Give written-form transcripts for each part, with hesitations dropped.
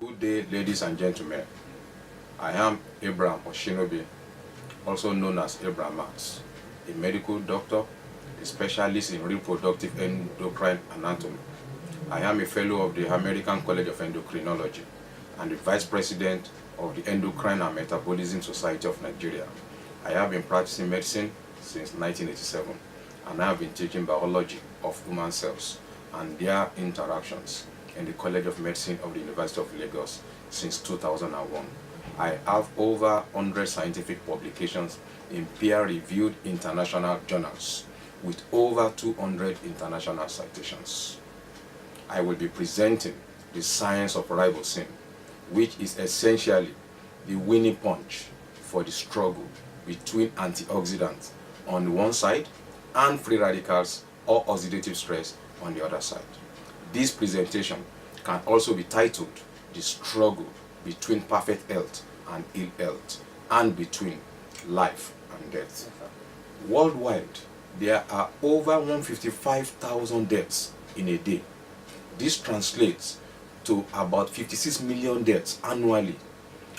Good day, ladies and gentlemen. I am Abraham Oshinobi, also known as Abraham Max, a medical doctor, a specialist in reproductive endocrine anatomy. I am a fellow of the American College of Endocrinology and the vice president of the Endocrine and Metabolism Society of Nigeria. I have been practicing medicine since 1987, and I have been teaching biology of human cells and their interactions in the College of Medicine of the University of Lagos since 2001. I have over 100 scientific publications in peer-reviewed international journals with over 200 international citations. I will be presenting the science of RiboCeine, which is essentially the winning punch for the struggle between antioxidants on the one side and free radicals or oxidative stress on the other side. This presentation can also be titled The Struggle Between Perfect Health and Ill Health, and Between Life and Death. Worldwide, there are over 155,000 deaths in a day. This translates to about 56 million deaths annually.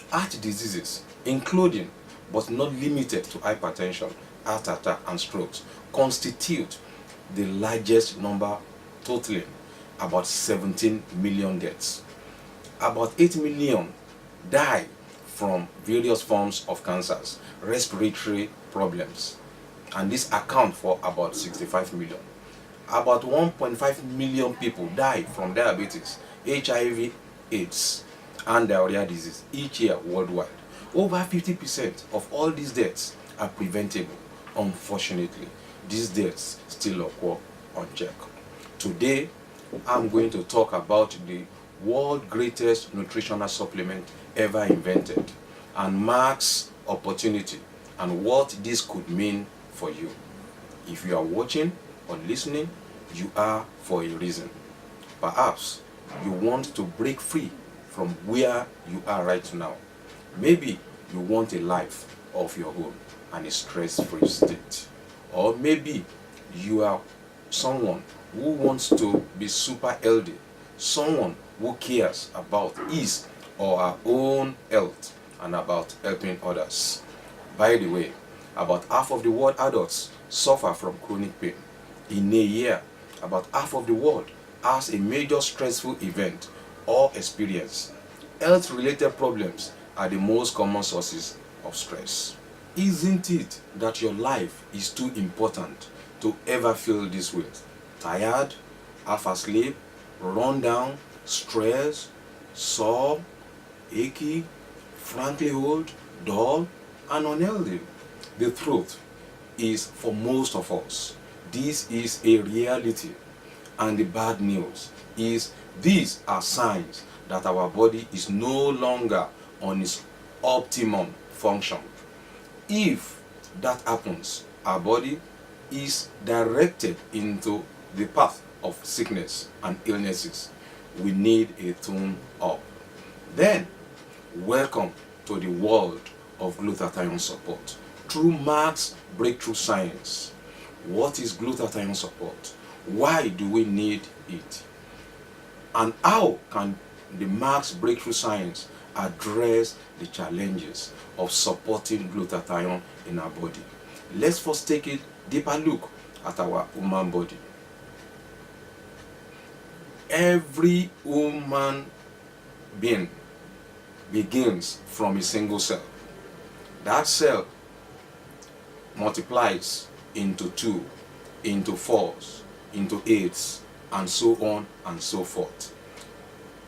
Heart diseases, including but not limited to hypertension, heart attack, and strokes, constitute the largest number, totaling about 17 million deaths. About 8 million die from various forms of cancers, respiratory problems, and this accounts for about 65 million. About 1.5 million people die from diabetes, HIV, AIDS, and diarrhea disease each year worldwide. Over 50% of all these deaths are preventable. Unfortunately, these deaths still occur unchecked. Today, I'm going to talk about the world's greatest nutritional supplement ever invented, and Max opportunity, and what this could mean for you. If you are watching or listening, you are for a reason. Perhaps you want to break free from where you are right now. Maybe you want a life of your own and a stress-free state. Or maybe you are someone who wants to be super healthy, someone who cares about his or her own health and about helping others. By the way, about half of the world adults suffer from chronic pain. In a year, about half of the world has a major stressful event or experience. Health-related problems are the most common sources of stress. Isn't it that your life is too important to ever feel this way? Tired, half asleep, run down, stressed, sore, achy, frankly old, dull, and unhealthy. The truth is, for most of us, this is a reality, and the bad news is these are signs that our body is no longer on its optimum function. If that happens, our body is directed into the path of sickness and illnesses. We need a tune up. Then, welcome to the world of glutathione support through Max breakthrough science. What is glutathione support? Why do we need it? And how can the Max breakthrough science address the challenges of supporting glutathione in our body? Let's first take a deeper look at our human body. Every human being begins from a single cell. That cell multiplies into 2, into 4s, into 8s, and so on and so forth.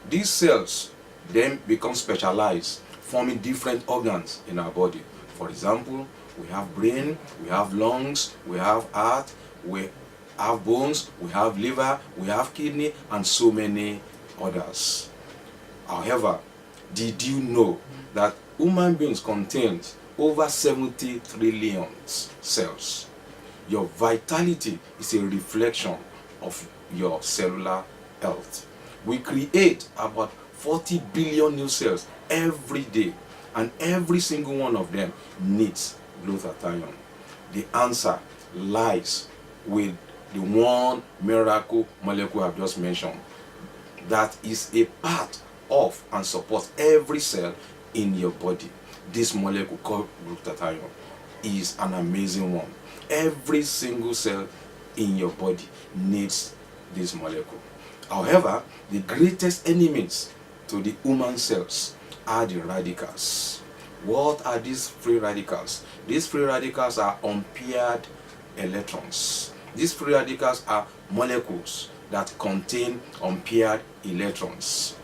These cells then become specialized, forming different organs in our body. For example, we have brain, we have lungs, we have heart, we have bones, we have liver, we have kidney, and so many others. However, did you know that human beings contain over 70 trillion cells? Your vitality is a reflection of your cellular health. We create about 40 billion new cells every day, and every single one of them needs glutathione. The answer lies with the one miracle molecule I've just mentioned, that is a part of and supports every cell in your body. This molecule called glutathione is an amazing one. Every single cell in your body needs this molecule. However, the greatest enemies to the human cells are the radicals. What are these free radicals? These free radicals are unpaired electrons. These free radicals are molecules that contain unpaired electrons.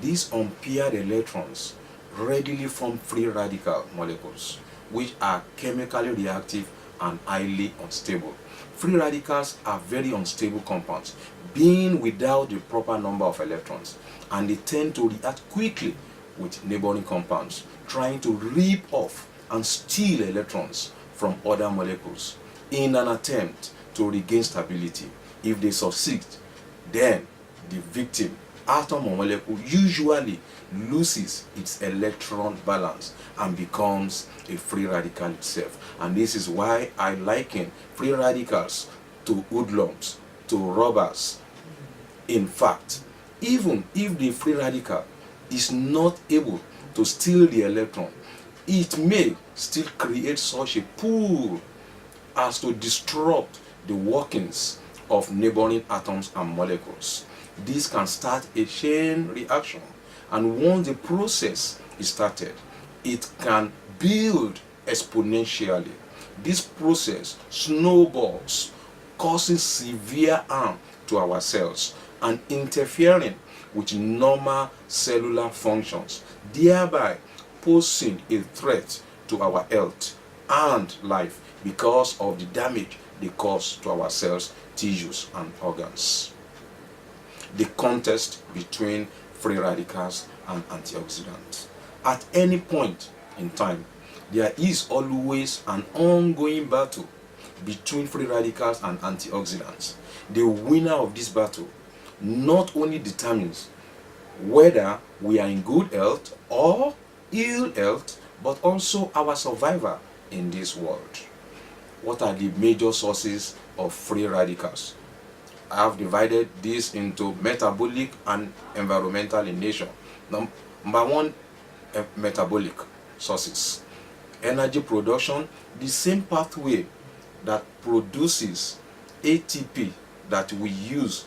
These unpaired electrons readily form free radical molecules, which are chemically reactive and highly unstable. Free radicals are very unstable compounds, being without the proper number of electrons, and they tend to react quickly with neighboring compounds, trying to rip off and steal electrons from other molecules in an attempt to regain stability. If they succeed, then the victim, atom or molecule, usually loses its electron balance and becomes a free radical itself. And this is why I liken free radicals to hoodlums, to robbers. In fact, even if the free radical is not able to steal the electron, it may still create such a pull as to disrupt the workings of neighboring atoms and molecules. This can start a chain reaction, and once the process is started, it can build exponentially. This process snowballs, causing severe harm to our cells and interfering with normal cellular functions, thereby posing a threat to our health and life because of the damage they cause to our cells, tissues, and organs. The contest between free radicals and antioxidants. At any point in time, there is always an ongoing battle between free radicals and antioxidants. The winner of this battle not only determines whether we are in good health or ill health, but also our survival in this world. What are the major sources of free radicals? I have divided this into metabolic and environmental in nature. Number one, metabolic sources. Energy production, the same pathway that produces ATP that we use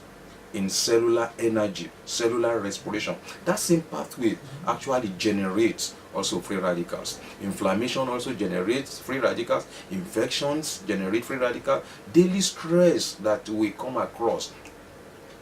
in cellular energy, cellular respiration. That same pathway actually generates also free radicals. Inflammation also generates free radicals. Infections generate free radicals. Daily stress that we come across,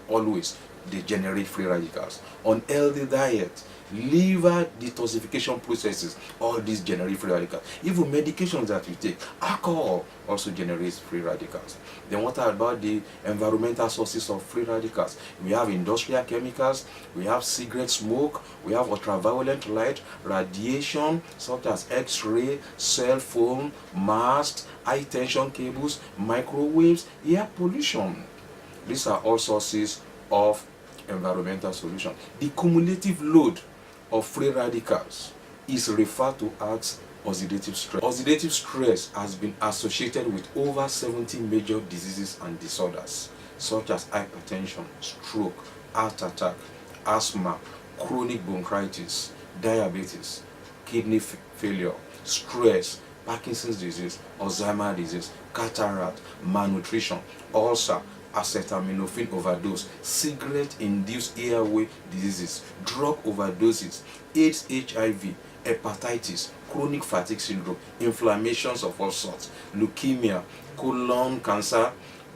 always, they generate free radicals. Unhealthy diet, liver detoxification processes, all these generate free radicals. Even medications that we take, alcohol also generates free radicals. Then what about the environmental sources of free radicals? We have industrial chemicals, we have cigarette smoke, we have ultraviolet light, radiation such as X-ray, cell phone, masts, high tension cables, microwaves, air pollution. These are all sources of environmental solution. The cumulative load of free radicals is referred to as oxidative stress. Oxidative stress has been associated with over 70 major diseases and disorders such as hypertension, stroke, heart attack, asthma, chronic bronchitis, diabetes, kidney failure, stress, Parkinson's disease, Alzheimer's disease, cataract, malnutrition, ulcer, acetaminophen overdose, cigarette-induced airway diseases, drug overdoses, AIDS, HIV, hepatitis, chronic fatigue syndrome, inflammations of all sorts, leukemia, colon cancer,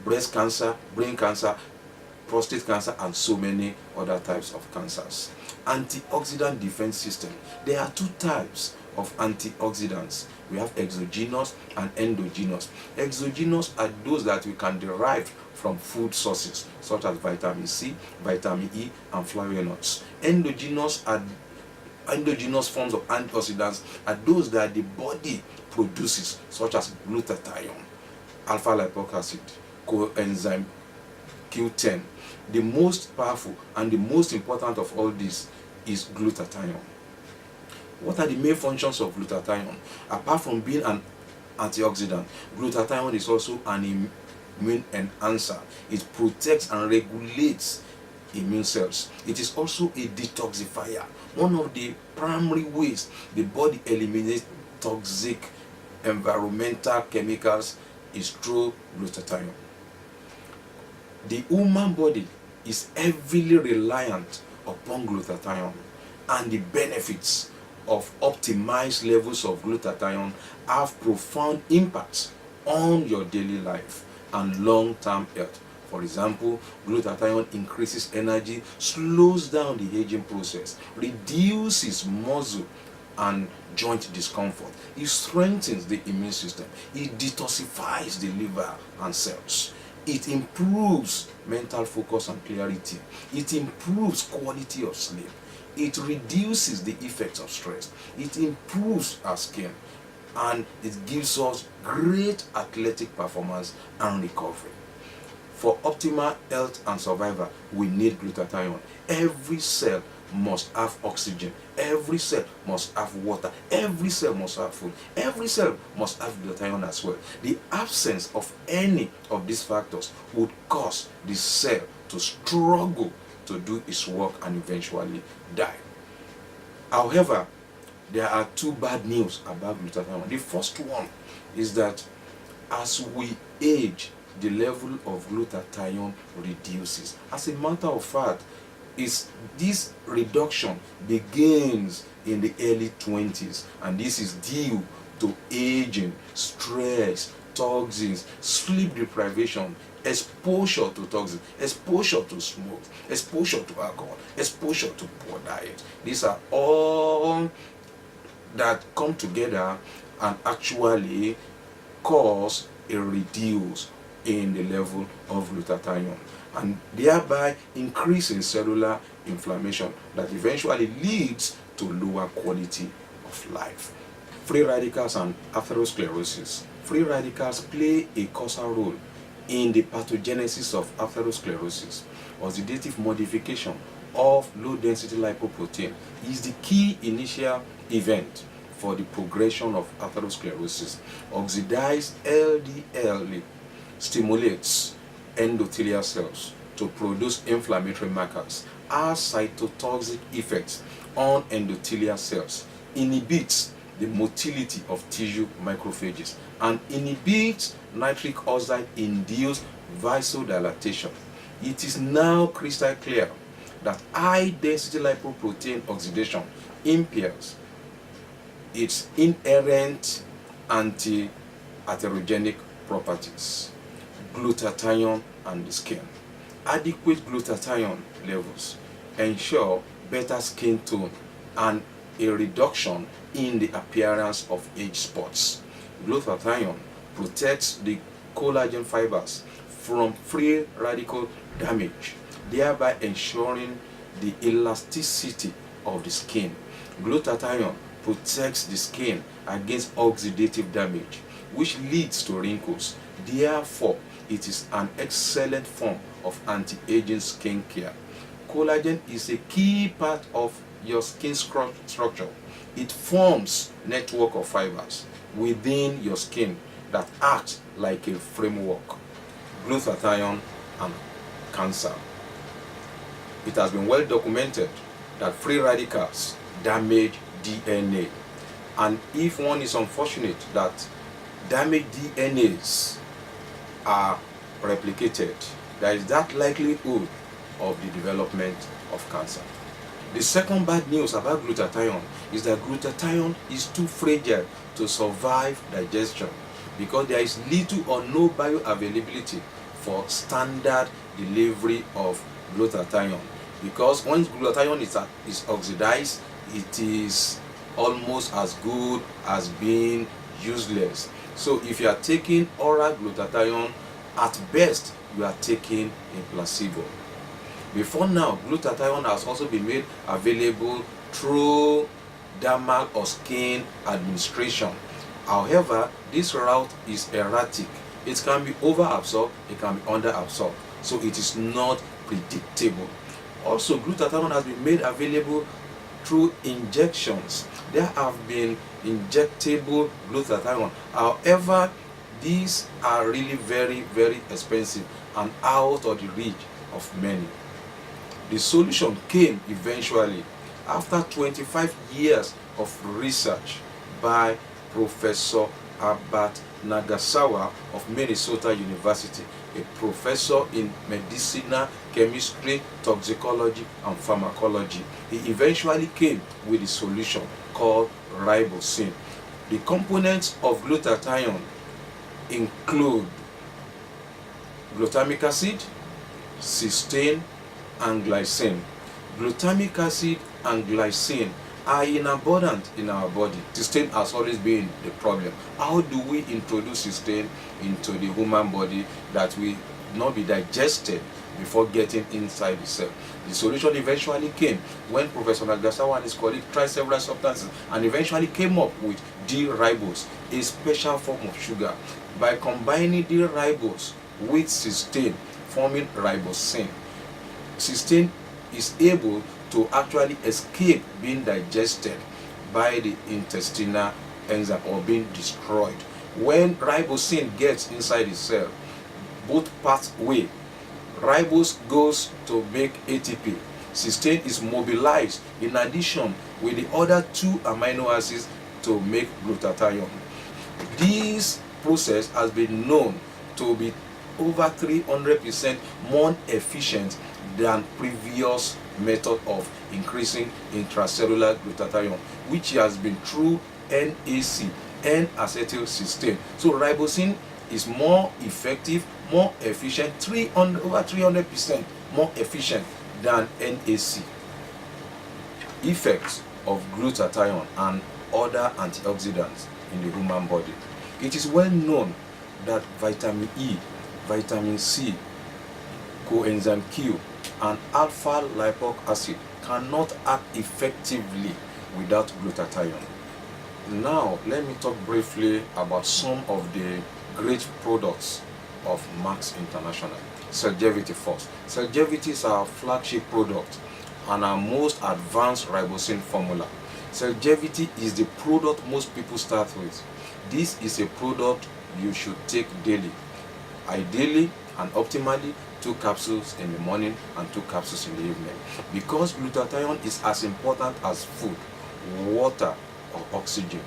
breast cancer, brain cancer, prostate cancer, and so many other types of cancers. Antioxidant defense system. There are two types of antioxidants. We have exogenous and endogenous. Exogenous are those that we can derive from food sources such as vitamin C, vitamin E, and flavonoids. Endogenous forms of antioxidants are those that the body produces, such as glutathione, alpha lipoic acid, coenzyme Q10. The most powerful and the most important of all these is glutathione. What are the main functions of glutathione? Apart from being an antioxidant, glutathione is also an immune enhancer. It protects and regulates immune cells. It is also a detoxifier. One of the primary ways the body eliminates toxic environmental chemicals is through glutathione. The human body is heavily reliant upon glutathione, and the benefits of optimized levels of glutathione have profound impacts on your daily life and long-term health. For example, glutathione increases energy, slows down the aging process, reduces muscle and joint discomfort. It strengthens the immune system. It detoxifies the liver and cells. It improves mental focus and clarity. It improves quality of sleep. It reduces the effects of stress. It improves our skin. And it gives us great athletic performance and recovery. For optimal health and survival, we need glutathione. Every cell must have oxygen. Every cell must have water. Every cell must have food. Every cell must have glutathione as well. The absence of any of these factors would cause the cell to struggle to do its work and eventually die. However, there are two bad news about glutathione. The first one is that as we age, the level of glutathione reduces. As a matter of fact, this reduction begins in the early 20s, and this is due to aging, stress, toxins, sleep deprivation, exposure to toxins, exposure to smoke, exposure to alcohol, exposure to poor diet. These are all that come together and actually cause a reduce in the level of glutathione, and thereby increasing cellular inflammation that eventually leads to lower quality of life. Free radicals and atherosclerosis. Free radicals play a causal role in the pathogenesis of atherosclerosis. Oxidative modification of low-density lipoprotein is the key initial event for the progression of atherosclerosis. Oxidized LDL stimulates endothelial cells to produce inflammatory markers, has cytotoxic effects on endothelial cells, inhibits the motility of tissue macrophages, and inhibits nitric oxide-induced vasodilatation. It is now crystal clear that high-density lipoprotein oxidation impairs its inherent anti-atherogenic properties. Glutathione and the skin. Adequate glutathione levels ensure better skin tone and a reduction in the appearance of age spots. Glutathione protects the collagen fibers from free radical damage, thereby ensuring the elasticity of the skin. Glutathione protects the skin against oxidative damage, which leads to wrinkles. Therefore, it is an excellent form of anti-aging skin care. Collagen is a key part of your skin structure. It forms a network of fibers within your skin that act like a framework. Glutathione and cancer. It has been well documented that free radicals damage DNA, and if one is unfortunate that damaged DNAs are replicated, there is that likelihood of the development of cancer. The second bad news about glutathione is that glutathione is too fragile to survive digestion because there is little or no bioavailability for standard delivery of glutathione. Because once glutathione is oxidized, it is almost as good as being useless. So if you are taking oral glutathione, at best you are taking a placebo. Before now, glutathione has also been made available through dermal or skin administration. However, this route is erratic. It can be overabsorbed, it can be underabsorbed, so it is not predictable. Also, glutathione has been made available through injections. There have been injectable glutathione. However, these are really very, very expensive and out of the reach of many. The solution came eventually after 25 years of research by Professor Albert Nagasawa of Minnesota University, a professor in medicinal chemistry, toxicology, and pharmacology. He eventually came with a solution called RiboCeine. The components of glutathione include glutamic acid, cysteine, and glycine. Glutamic acid and glycine are in abundance in our body. Cysteine has always been the problem. How do we introduce cysteine into the human body that will not be digested before getting inside the cell? The solution eventually came when Professor Nagasawa and his colleagues tried several substances and eventually came up with D-Ribose, a special form of sugar. By combining D-Ribose with cysteine, forming RiboCeine, cysteine is able to actually escape being digested by the intestinal enzyme or being destroyed. When RiboCeine gets inside the cell, both pathways, ribose goes to make ATP. Cysteine is mobilized in addition with the other two amino acids to make glutathione. This process has been known to be over 300% more efficient than previous method of increasing intracellular glutathione, which has been through NAC, N-acetylcysteine. So RiboCeine is more effective, more efficient, over 300% more efficient than NAC. Effects of glutathione and other antioxidants in the human body. It is well known that vitamin E, vitamin C, coenzyme Q, and alpha lipoic acid cannot act effectively without glutathione. Now, let me talk briefly about some of the great products of Max International. Cellgevity first. Cellgevity is our flagship product and our most advanced RiboCeine formula. Cellgevity is the product most people start with. This is a product you should take daily. Ideally and optimally, 2 capsules in the morning and 2 capsules in the evening. Because glutathione is as important as food, water, or oxygen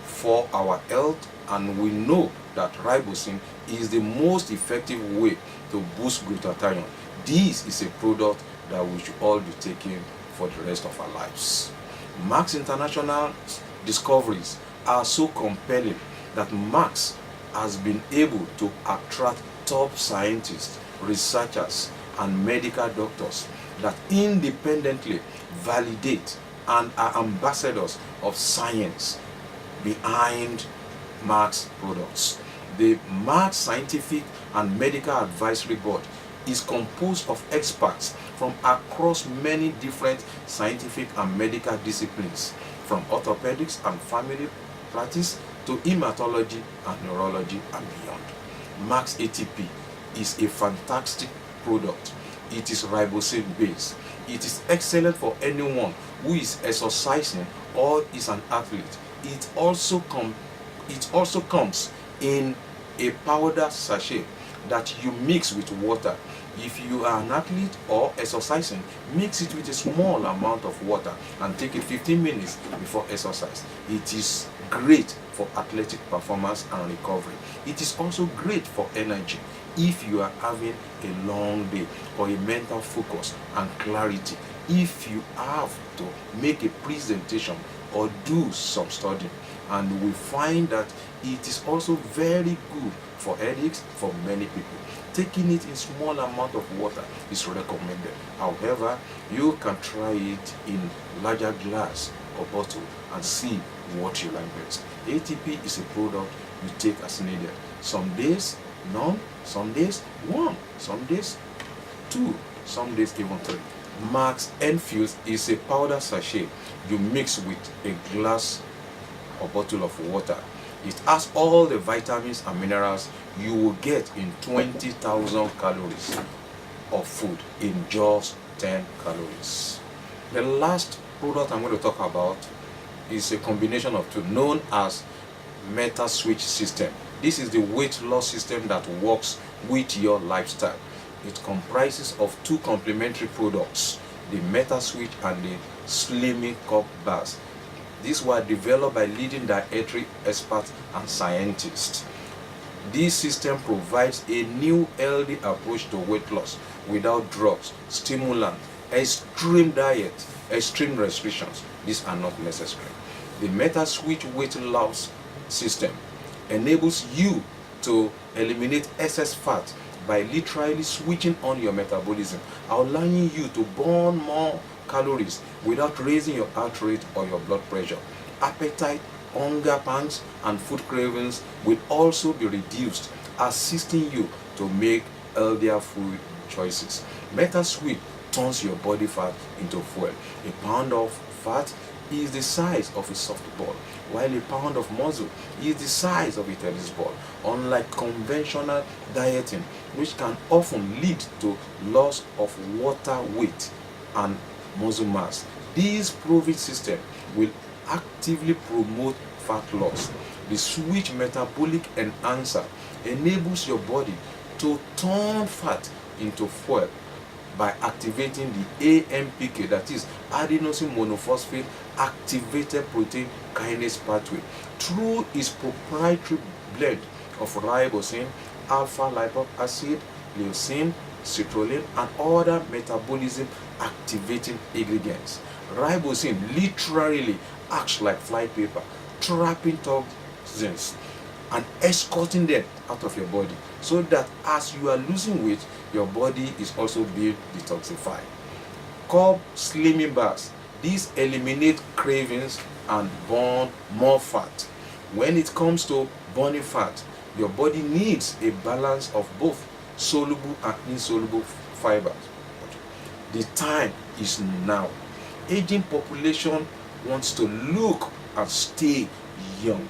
for our health, and we know that RiboCeine is the most effective way to boost glutathione. This is a product that we should all be taking for the rest of our lives. Max International discoveries are so compelling that Max has been able to attract top scientists, researchers, and medical doctors that independently validate and are ambassadors of science behind Max products. The Max Scientific and Medical Advisory Board is composed of experts from across many different scientific and medical disciplines, from orthopedics and family practice to hematology and neurology and beyond. Max ATP is a fantastic product. It is RiboCeine based. It is excellent for anyone who is exercising or is an athlete. It also comes in a powder sachet that you mix with water. If you are an athlete or exercising, mix it with a small amount of water and take it 15 minutes before exercise. It is great for athletic performance and recovery. It is also great for energy if you are having a long day or a mental focus and clarity. If you have to make a presentation or do some studying, and we find that it is also very good for headaches for many people. Taking it in small amount of water is recommended. However, you can try it in larger glass or bottle and see what you like best. ATP is a product you take as needed. Some days none, some days 1, some days 2, some days even 3. Max Infuse is a powder sachet you mix with a glass or bottle of water. It has all the vitamins and minerals you will get in 20,000 calories of food in just 10 calories. The last product I'm going to talk about is a combination of two, known as Meta Switch system. This is the weight loss system that works with your lifestyle. It comprises of 2 complementary products. the Meta Switch and the Slimming Cup bars. These were developed by leading dietary experts and scientists. This system provides a new healthy approach to weight loss without drugs, stimulants, extreme diet, extreme restrictions. These are not necessary. The Meta Switch weight loss system enables you to eliminate excess fat by literally switching on your metabolism, allowing you to burn more calories without raising your heart rate or your blood pressure. Appetite, hunger pangs, and food cravings will also be reduced, assisting you to make healthier food choices. Meta Switch turns your body fat into fuel. A pound of fat is the size of a softball, while a pound of muscle is the size of a tennis ball. Unlike conventional dieting, which can often lead to loss of water weight and muscle mass, this proven system will actively promote fat loss. The Switch Metabolic Enhancer enables your body to turn fat into fuel by activating the AMPK, that is adenosine monophosphate activated protein kinase pathway, through its proprietary blend of RiboCeine, alpha lipoic acid, leucine, citrulline, and other metabolism activating ingredients. RiboCeine literally acts like flypaper, trapping toxins and escorting them out of your body, so that as you are losing weight, your body is also being detoxified. Cup slimming bars. These eliminate cravings and burn more fat. When it comes to burning fat, your body needs a balance of both soluble and insoluble fibers. The time is now. Aging population wants to look and stay young.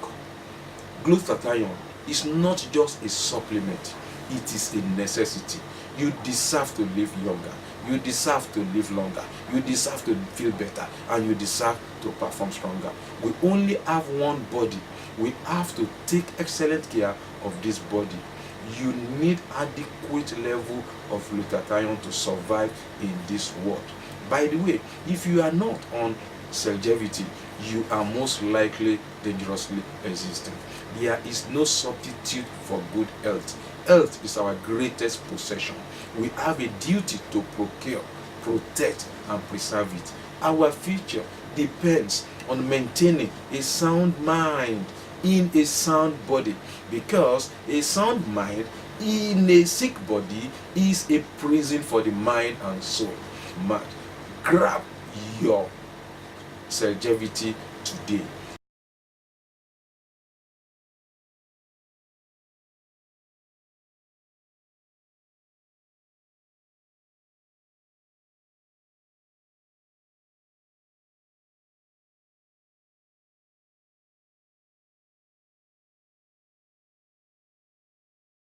Glutathione is not just a supplement, it is a necessity. You deserve to live younger, you deserve to live longer, you deserve to feel better, and you deserve to perform stronger. We only have one body. We have to take excellent care of this body. You need adequate level of glutathione to survive in this world. By the way, if you are not on Cellgevity, you are most likely dangerously existing. There is no substitute for good health. Health is our greatest possession. We have a duty to procure, protect, and preserve it. Our future depends on maintaining a sound mind in a sound body, because a sound mind in a sick body is a prison for the mind and soul. Man, grab your Cellgevity today.